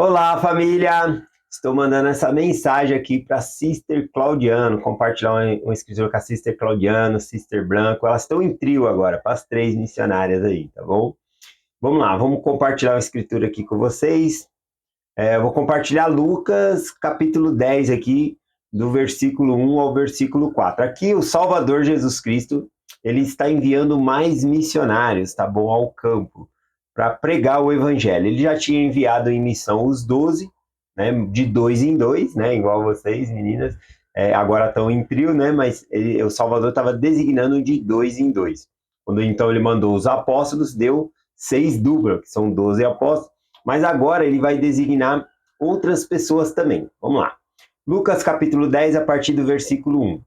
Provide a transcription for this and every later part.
Olá, família! Estou mandando essa mensagem aqui para Sister Claudiano, compartilhar uma escritura com a Sister Claudiano, Sister Branco. Elas estão em trio agora, para as três missionárias aí, tá bom? Vamos lá, vamos compartilhar uma escritura aqui com vocês. Eu vou compartilhar Lucas, capítulo 10 aqui, do versículo 1 ao versículo 4. Aqui o Salvador Jesus Cristo, ele está enviando mais missionários, tá bom, ao campo, para pregar o evangelho. Ele já tinha enviado em missão os 12, né, de dois em dois, né, igual vocês, meninas, agora estão em trio, né, mas o Salvador estava designando de dois em dois. Quando então ele mandou os apóstolos, deu 6 duplas, que são 12 apóstolos, mas agora ele vai designar outras pessoas também. Vamos lá. Lucas capítulo 10, a partir do versículo 1.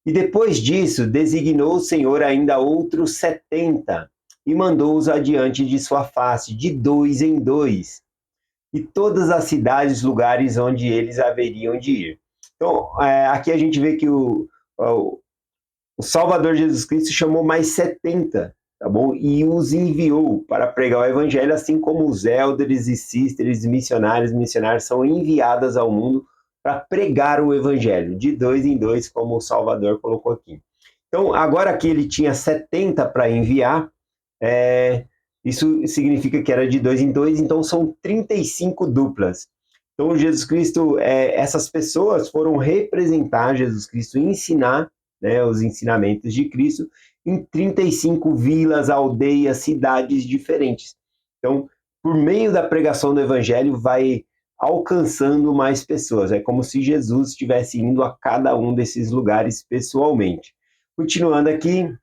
E depois disso, designou o Senhor ainda outros 70, e mandou-os adiante de sua face, de dois em dois, e todas as cidades, lugares onde eles haveriam de ir. Então, aqui a gente vê que o Salvador Jesus Cristo chamou mais 70, tá bom? E os enviou para pregar o evangelho, assim como os elders e sisters, missionários são enviadas ao mundo para pregar o evangelho, de dois em dois, como o Salvador colocou aqui. Então, agora que ele tinha 70 para enviar, isso significa que era de dois em dois, então são 35 duplas. Então, Jesus Cristo, essas pessoas foram representar Jesus Cristo, ensinar, né, os ensinamentos de Cristo em 35 vilas, aldeias, cidades diferentes. Então, por meio da pregação do evangelho, vai alcançando mais pessoas. É como se Jesus estivesse indo a cada um desses lugares pessoalmente. Continuando aqui,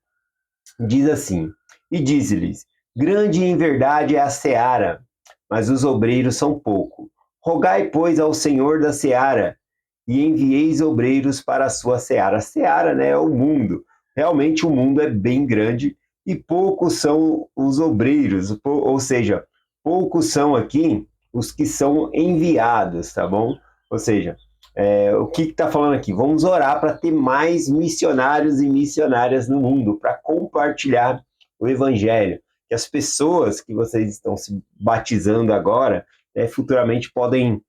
diz assim: e diz-lhes: grande em verdade é a seara, mas os obreiros são pouco. Rogai, pois, ao Senhor da seara, e envieis obreiros para a sua seara. A seara, né, é o mundo. Realmente o mundo é bem grande e poucos são os obreiros, ou seja, poucos são aqui os que são enviados, tá bom? Ou seja, o que está falando aqui? Vamos orar para ter mais missionários e missionárias no mundo, para compartilhar o evangelho. Que as pessoas que vocês estão se batizando agora, futuramente podem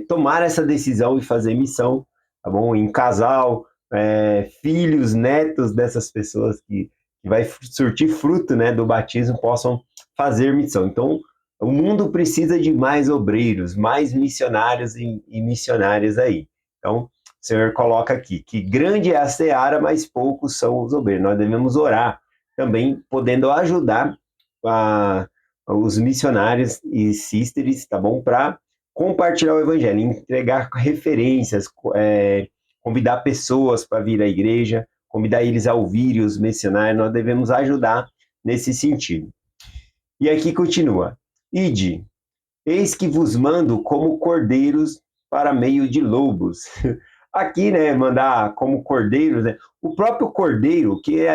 tomar essa decisão e fazer missão, tá bom? Em casal, filhos, netos dessas pessoas que vai surtir fruto, né, do batismo, possam fazer missão. Então, o mundo precisa de mais obreiros, mais missionários e missionárias aí. Então, o Senhor coloca aqui que grande é a seara, mas poucos são os obreiros. Nós devemos orar também, podendo ajudar os missionários e sisters, tá bom? Para compartilhar o evangelho, entregar referências, convidar pessoas para vir à igreja, convidar eles a ouvirem os missionários. Nós devemos ajudar nesse sentido. E aqui continua: ide, eis que vos mando como cordeiros para meio de lobos. Aqui, né, mandar como cordeiros, né, o próprio cordeiro, que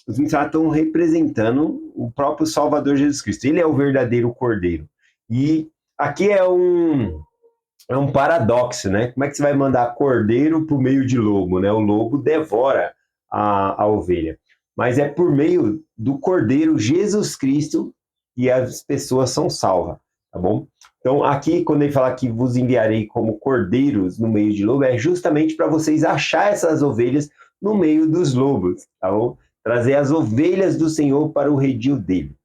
os missionários estão representando o próprio Salvador Jesus Cristo. Ele é o verdadeiro cordeiro. E aqui é um paradoxo, né? Como é que você vai mandar cordeiro por meio de lobo, né? O lobo devora a ovelha. Mas é por meio do cordeiro Jesus Cristo que as pessoas são salvas, tá bom? Então, aqui, quando ele fala que vos enviarei como cordeiros no meio de lobo, é justamente para vocês achar essas ovelhas no meio dos lobos, tá bom? Trazer as ovelhas do Senhor para o redil dele.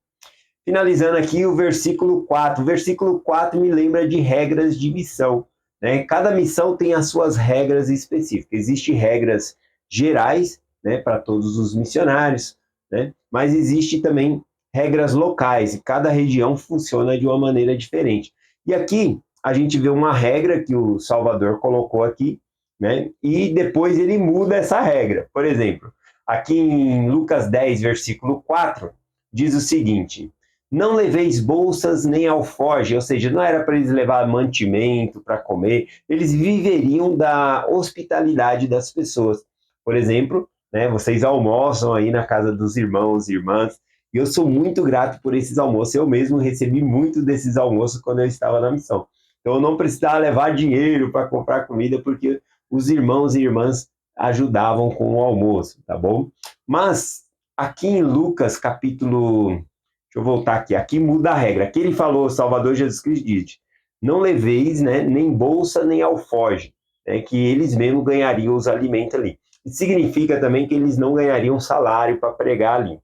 Finalizando aqui o versículo 4. O versículo 4 me lembra de regras de missão, né? Cada missão tem as suas regras específicas. Existem regras gerais, né, para todos os missionários, né? Mas existe também regras locais, e cada região funciona de uma maneira diferente. E aqui a gente vê uma regra que o Salvador colocou aqui, né? E depois ele muda essa regra. Por exemplo, aqui em Lucas 10, versículo 4, diz o seguinte: não leveis bolsas nem alforje, ou seja, não era para eles levar mantimento para comer, eles viveriam da hospitalidade das pessoas. Por exemplo, né, vocês almoçam aí na casa dos irmãos e irmãs, e eu sou muito grato por esses almoços. Eu mesmo recebi muito desses almoços quando eu estava na missão. Então eu não precisava levar dinheiro para comprar comida, porque os irmãos e irmãs ajudavam com o almoço, tá bom? Mas aqui em Lucas capítulo... Deixa eu voltar aqui. Aqui muda a regra. Aqui ele falou, Salvador Jesus Cristo diz: Não leveis, né, nem bolsa, nem alforje, né, que eles mesmos ganhariam os alimentos ali. Isso significa também que eles não ganhariam salário para pregar ali.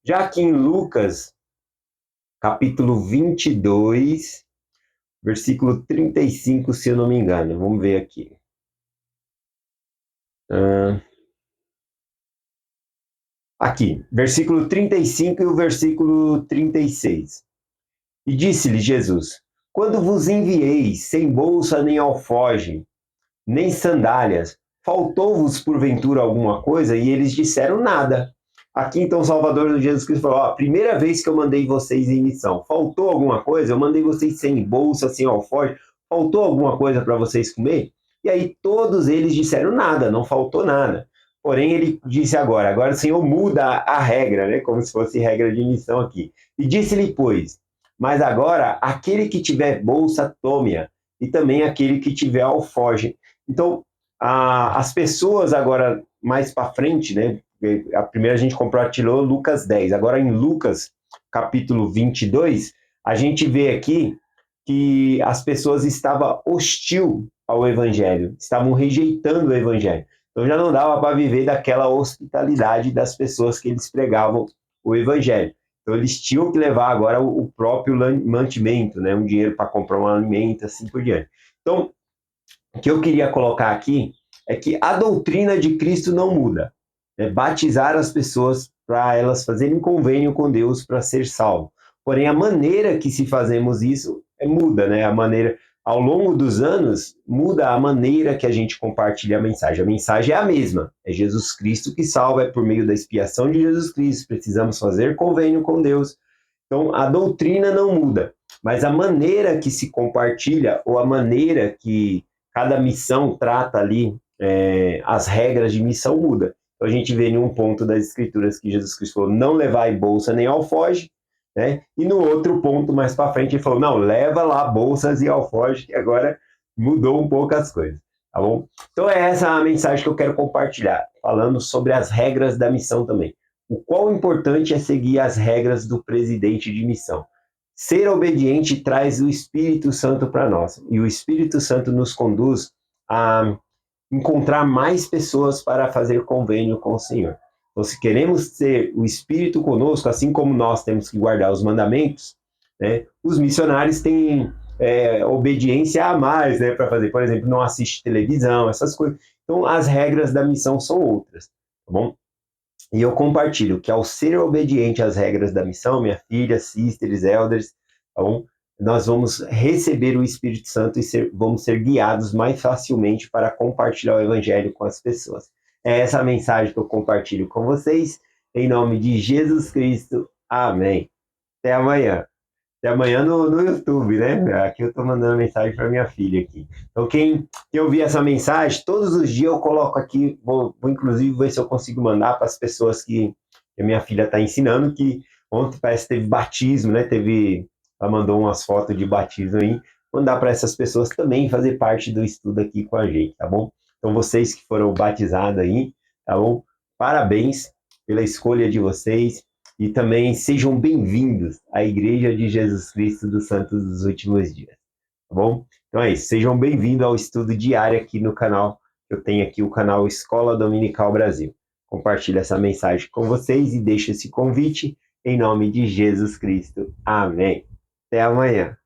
Já aqui em Lucas, capítulo 22, versículo 35, se eu não me engano. Vamos ver aqui. Aqui, versículo 35 e o versículo 36. E disse-lhe Jesus: Quando vos enviei sem bolsa nem alforje, nem sandálias, faltou-vos porventura alguma coisa? E eles disseram nada. Aqui então Salvador Jesus Cristo falou: a primeira vez que eu mandei vocês em missão, faltou alguma coisa? Eu mandei vocês sem bolsa, sem alforje, faltou alguma coisa para vocês comer? E aí todos eles disseram nada, não faltou nada. Porém ele disse agora o Senhor muda a regra, né? Como se fosse regra de missão aqui. E disse-lhe, pois, mas agora aquele que tiver bolsa, tome-a, e também aquele que tiver alforje. Então, as pessoas agora, mais para frente, né? A primeira a gente compartilhou Lucas 10. Agora em Lucas, capítulo 22, a gente vê aqui que as pessoas estavam hostil ao evangelho, estavam rejeitando o evangelho. Então já não dava para viver daquela hospitalidade das pessoas que eles pregavam o evangelho. Então eles tinham que levar agora o próprio mantimento, né? Um dinheiro para comprar um alimento, assim por diante. Então, o que eu queria colocar aqui é que a doutrina de Cristo não muda. É batizar as pessoas para elas fazerem convênio com Deus para ser salvo. Porém, a maneira que se fazemos isso muda, né? A maneira, ao longo dos anos, muda a maneira que a gente compartilha a mensagem. A mensagem é a mesma. É Jesus Cristo que salva, é por meio da expiação de Jesus Cristo. Precisamos fazer convênio com Deus. Então, a doutrina não muda, mas a maneira que se compartilha ou a maneira que cada missão trata ali, as regras de missão muda. Então a gente vê em um ponto das escrituras que Jesus Cristo falou, não levai bolsa nem alforje, né? E no outro ponto, mais para frente, ele falou, não, leva lá bolsas e alforje, que agora mudou um pouco as coisas, tá bom? Então é essa a mensagem que eu quero compartilhar, falando sobre as regras da missão também. O quão importante é seguir as regras do presidente de missão. Ser obediente traz o Espírito Santo para nós. E o Espírito Santo nos conduz a encontrar mais pessoas para fazer convênio com o Senhor. Então, se queremos ter o Espírito conosco, assim como nós temos que guardar os mandamentos, né, os missionários têm obediência a mais, né, para fazer. Por exemplo, não assiste televisão, essas coisas. Então, as regras da missão são outras, tá bom? E eu compartilho que ao ser obediente às regras da missão, minha filha, sisters, elders, então, nós vamos receber o Espírito Santo e vamos ser guiados mais facilmente para compartilhar o Evangelho com as pessoas. É essa a mensagem que eu compartilho com vocês, em nome de Jesus Cristo. Amém. Até amanhã. Até amanhã no YouTube, né? Aqui eu estou mandando mensagem para minha filha aqui. Então, quem ouvir essa mensagem, todos os dias eu coloco aqui, vou inclusive ver se eu consigo mandar para as pessoas que a minha filha está ensinando, que ontem parece que teve batismo, né? Ela mandou umas fotos de batismo aí, mandar para essas pessoas também fazer parte do estudo aqui com a gente, tá bom? Então, vocês que foram batizados aí, tá bom? Parabéns pela escolha de vocês. E também sejam bem-vindos à Igreja de Jesus Cristo dos Santos dos Últimos Dias, tá bom? Então é isso, sejam bem-vindos ao estudo diário aqui no canal. Eu tenho aqui o canal Escola Dominical Brasil. Compartilho essa mensagem com vocês e deixo esse convite em nome de Jesus Cristo. Amém. Até amanhã.